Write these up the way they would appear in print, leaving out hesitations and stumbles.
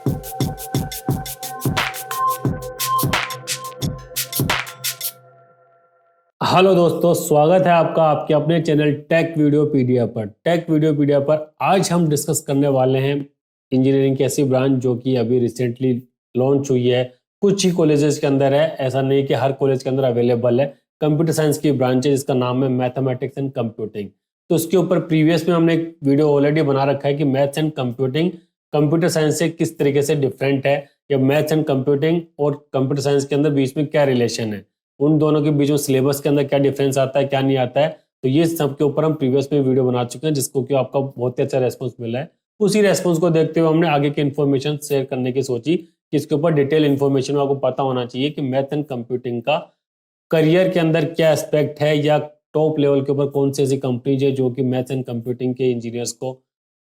Hello दोस्तों, स्वागत है आपका आपके अपने चैनल टेक वीडियोपीडिया पर। टेक वीडियोपीडिया पर आज हम डिस्कस करने वाले हैं इंजीनियरिंग की ऐसी ब्रांच जो कि अभी रिसेंटली लॉन्च हुई है। कुछ ही कॉलेजेस के अंदर है, ऐसा नहीं कि हर कॉलेज के अंदर अवेलेबल है। कंप्यूटर साइंस की ब्रांच है जिसका नाम है मैथमेटिक्स एंड कंप्यूटिंग। तो उसके ऊपर प्रीवियस में हमने एक वीडियो ऑलरेडी बना रखा है कि maths and computing computer science से किस तरीके से डिफरेंट है, या मैथ्स एंड कंप्यूटिंग और कंप्यूटर साइंस के अंदर बीच में क्या रिलेशन है, उन दोनों के बीच में सिलेबस के अंदर क्या डिफरेंस आता है, क्या नहीं आता है। तो ये सब के ऊपर हम प्रीवियस में वीडियो बना चुके हैं जिसको कि आपका बहुत ही अच्छा रेस्पॉन्स मिला है। उसी रेस्पॉन्स को देखते हुए हमने आगे की इन्फॉर्मेशन शेयर करने की सोची कि इसके ऊपर डिटेल इन्फॉर्मेशन आपको पता होना चाहिए कि मैथ एंड कंप्यूटिंग का करियर के अंदर क्या एस्पेक्ट है, या टॉप लेवल के ऊपर कौन सी ऐसी कंपनीज है जो कि मैथ एंड कंप्यूटिंग के इंजीनियर्स को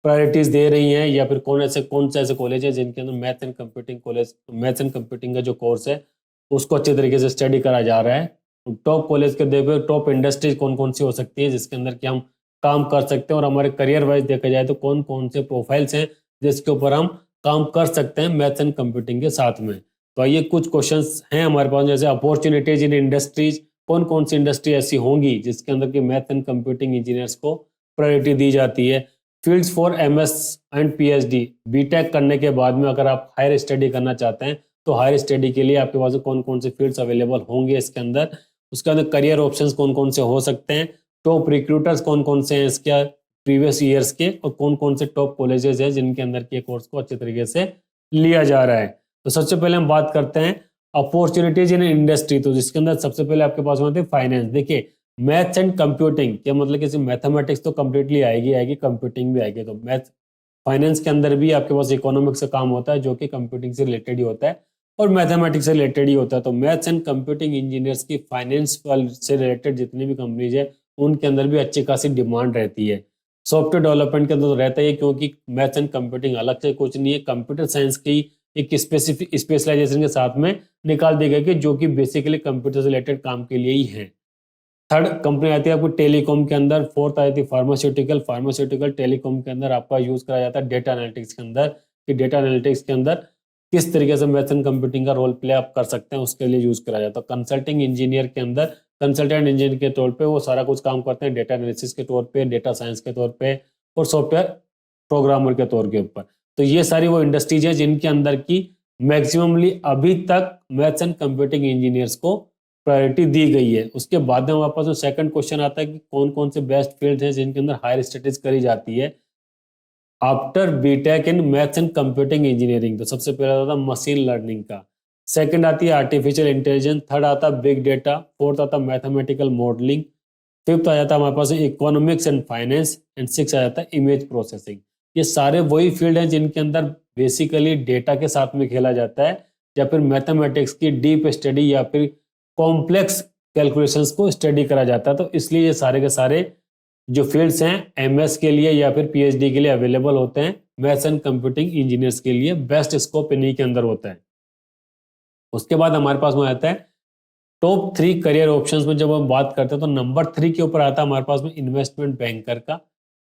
प्रायोरिटीज दे रही हैं, या फिर कौन से ऐसे कॉलेज है जिनके अंदर मैथ एंड कंप्यूटिंग का जो कोर्स है उसको अच्छे तरीके से स्टडी करा जा रहा है। टॉप कॉलेज के देखो, टॉप इंडस्ट्रीज कौन कौन सी हो सकती है जिसके अंदर कि हम काम कर सकते हैं, और हमारे करियर वाइज देखा जाए तो कौन कौन से प्रोफाइल्स हैं जिसके ऊपर हम काम कर सकते हैं मैथ्स एंड कंप्यूटिंग के साथ में। तो आइए, कुछ क्वेश्चंस हैं हमारे पास, जैसे अपॉर्चुनिटीज इन इंडस्ट्रीज, कौन कौन सी इंडस्ट्री ऐसी होंगी जिसके अंदर कि मैथ एंड कंप्यूटिंग इंजीनियर्स को प्रायोरिटी दी जाती है। Fields for MS and PhD, BTech करने के बाद में अगर आप हायर स्टडी करना चाहते हैं तो हायर स्टडी के लिए आपके पास कौन कौन से फील्ड्स अवेलेबल होंगे इसके अंदर। उसके अंदर करियर ऑप्शंस कौन कौन से हो सकते हैं, टॉप रिक्रूटर्स कौन कौन से हैं इसके प्रीवियस ईयर्स के, और कौन कौन से टॉप कॉलेजेस हैं जिनके अंदर के कोर्स को अच्छे तरीके से लिया जा रहा है। तो सबसे पहले हम बात करते हैं अपॉर्चुनिटीज इन इंडस्ट्री। तो जिसके अंदर सबसे पहले आपके पास होते हैं फाइनेंस। देखिए, मैथ्स एंड कंप्यूटिंग क्या मतलब कि मैथमेटिक्स तो कंप्लीटली आएगी, कंप्यूटिंग भी आएगी। तो मैथ फाइनेंस के अंदर भी आपके पास इकोनॉमिक्स का काम होता है जो कि कंप्यूटिंग से रिलेटेड ही होता है और मैथमेटिक्स से रिलेटेड ही होता है। तो मैथ्स एंड कंप्यूटिंग इंजीनियर्स की फाइनेंस से रिलेटेड जितनी भी कंपनीज है उनके अंदर भी अच्छी खासी डिमांड रहती है। सॉफ्टवेयर डेवलपमेंट के अंदर तो रहता है, क्योंकि मैथ्स एंड कंप्यूटिंग अलग से कुछ नहीं है, कंप्यूटर साइंस की एक स्पेसिफिक स्पेशलाइजेशन के साथ में निकाल दी गई कि जो कि बेसिकली कंप्यूटर से रिलेटेड काम के लिए ही है। थर्ड कंपनी आती है आपको टेलीकॉम के अंदर। फोर्थ आती है फार्मास्यूटिकल टेलीकॉम के अंदर आपका यूज करा जाता है डेटा एनालिटिक्स के अंदर, कि डेटा एनालिटिक्स के अंदर किस तरीके से मैथ्स एंड कंप्यूटिंग का रोल प्ले आप कर सकते हैं उसके लिए यूज करा जाता है। कंसल्टेंट इंजीनियर के तौर पे वो सारा कुछ काम करते हैं, डेटा एनालिसिस के तौर पे, डेटा साइंस के तौर पे और सॉफ्टवेयर प्रोग्रामर के तौर के ऊपर। तो ये सारी वो इंडस्ट्रीज है जिनके अंदर की मैक्सिममली अभी तक मैथ्स एंड कंप्यूटिंग इंजीनियर्स को प्रायोरिटी दी गई है। उसके बाद में हमारे पास जो सेकंड क्वेश्चन आता है कि कौन कौन से बेस्ट फील्ड हैं जिनके अंदर हायर स्टडीज करी जाती है after BTech in maths and computing engineering. तो सबसे पहला आता है मशीन लर्निंग का, सेकंड आती है आर्टिफिशियल इंटेलिजेंस, थर्ड आता है बिग डेटा, फोर्थ आता है मैथमेटिकल मॉडलिंग, फिफ्थ आ जाता है हमारे पास economics and finance, and six आ जाता है इमेज प्रोसेसिंग। ये सारे वही फील्ड हैं जिनके अंदर बेसिकली डेटा के साथ में खेला जाता है, या फिर मैथमेटिक्स की डीप स्टडी या फिर कॉम्प्लेक्स कैलकुलेशंस को स्टडी करा जाता है। तो इसलिए ये सारे के सारे जो फील्ड्स हैं एमएस के लिए या फिर पीएचडी के लिए अवेलेबल होते हैं। मैथ्स एंड कंप्यूटिंग इंजीनियर्स के लिए बेस्ट स्कोप इन्हीं के अंदर होता है। उसके बाद हमारे पास में आता है टॉप 3 करियर ऑप्शंस में। जब हम बात करते हैं तो नंबर 3 के ऊपर आता है हमारे पास में इन्वेस्टमेंट बैंकर का,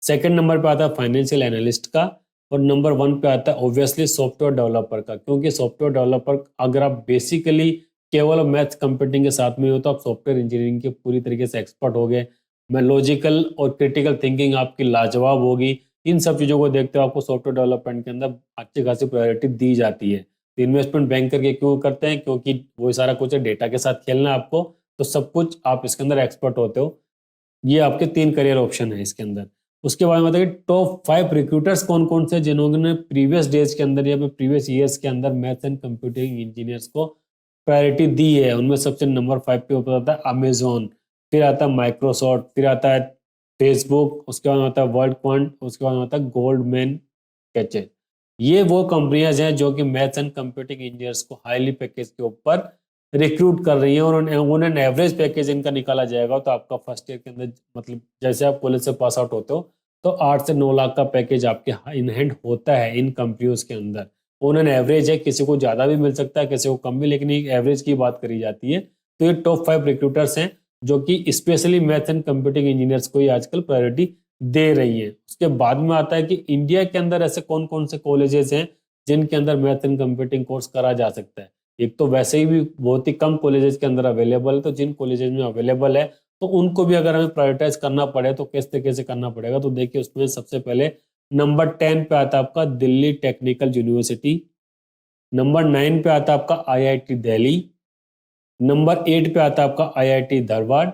सेकंड नंबर पे आता है फाइनेंशियल एनालिस्ट का, और नंबर 1 पे आता है ऑब्वियसली सॉफ्टवेयर डेवलपर का। क्योंकि सॉफ्टवेयर डेवलपर अगर आप बेसिकली केवल मैथ्स कंप्यूटिंग के साथ में हो तो आप सॉफ्टवेयर इंजीनियरिंग के पूरी तरीके से एक्सपर्ट हो गए। मैं लॉजिकल और क्रिटिकल थिंकिंग आपकी लाजवाब होगी। इन सब चीज़ों को देखते हुए आपको सॉफ्टवेयर डेवलपमेंट के अंदर अच्छी खासी प्रायोरिटी दी जाती है। तो इन्वेस्टमेंट बैंकर के क्यों करते हैं, क्योंकि वो सारा कुछ है, डेटा के साथ खेलना है आपको, तो सब कुछ आप इसके अंदर एक्सपर्ट होते हो। ये आपके 3 करियर ऑप्शन है इसके अंदर। उसके बाद मतलब कि टॉप 5 रिक्रूटर्स कौन कौन से जिन्होंने प्रीवियस डेज के अंदर या फिर प्रीवियस ईयर्स के अंदर मैथ्स एंड कंप्यूटिंग इंजीनियर्स को प्रायोरिटी दी है। उनमें सबसे नंबर 5 पे ऊपर आता है अमेजोन, फिर आता है माइक्रोसॉफ्ट, फिर आता है फेसबुक, उसके बाद आता है वर्ल्ड क्वांट, उसके बाद आता है गोल्डमैन सैचेस। ये वो कंपनियां हैं जो कि मैथ्स एंड कंप्यूटिंग इंजीनियर्स को हाईली पैकेज के ऊपर रिक्रूट कर रही हैं, और उन्हें एवरेज पैकेज इनका निकाला जाएगा तो आपका फर्स्ट ईयर के अंदर मतलब जैसे आप कॉलेज से पास आउट होते हो तो 8 से 9 लाख का पैकेज आपके इन हैंड होता है इन कंपनियों के अंदर। उन्हें एवरेज है, किसी को ज़्यादा भी मिल सकता है, किसी को कम भी, लेकिन एक एवरेज की बात करी जाती है। तो ये टॉप 5 रिक्रूटर्स हैं जो कि specially maths and computing engineers को ही आजकल प्रायोरिटी दे रही है। उसके बाद में आता है कि इंडिया के अंदर ऐसे कौन कौन से कॉलेजेस हैं जिनके अंदर मैथ एंड कंप्यूटिंग कोर्स करा जा सकता है। एक तो वैसे ही भी बहुत ही कम कॉलेजेस के अंदर अवेलेबल है, तो जिन कॉलेजेस में अवेलेबल है तो उनको भी अगर हमें प्रायोरिटाइज करना पड़े तो किस तरीके से करना पड़ेगा। तो देखिए उसमें सबसे पहले नंबर 10 पे आता है आपका दिल्ली टेक्निकल यूनिवर्सिटी, नंबर 9 पे आता है आपका IIT दिल्ली, नंबर 8 पे आता है आपका IIT धारवाड़,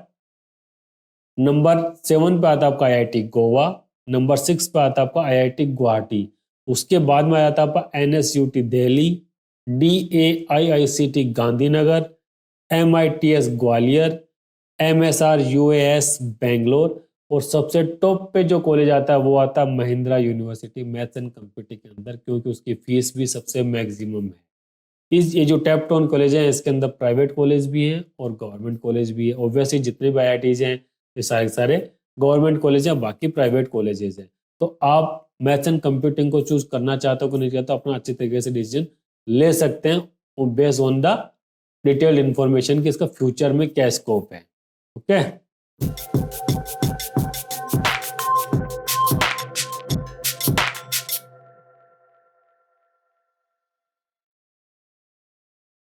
नंबर 7 पे आता है आपका IIT गोवा, नंबर 6 पे आता है आपका IIT गुवाहाटी। उसके बाद में आता है आपका NSUT Delhi, DAIICT Gandhinagar, MITS Gwalior, MSRUAS Bangalore, और सबसे टॉप पे जो कॉलेज आता है वो आता है Mahindra university maths and computing के अंदर, क्योंकि उसकी फीस भी सबसे मैक्सिमम है। ये जो टैप टाउन कॉलेज है इसके अंदर प्राइवेट कॉलेज भी हैं और गवर्नमेंट कॉलेज भी है। ऑब्वियसली जितने भी IITs हैं ये सारे सारे गवर्नमेंट कॉलेज हैं, बाकी प्राइवेट कॉलेजेस हैं। तो आप मैथ्स एंड कंप्यूटिंग को चूज करना चाहते हो कि नहीं चाहते, अपना अच्छी तरीके से डिसीजन ले सकते हैं based on the detailed information कि इसका फ्यूचर में क्या स्कोप है। ओके।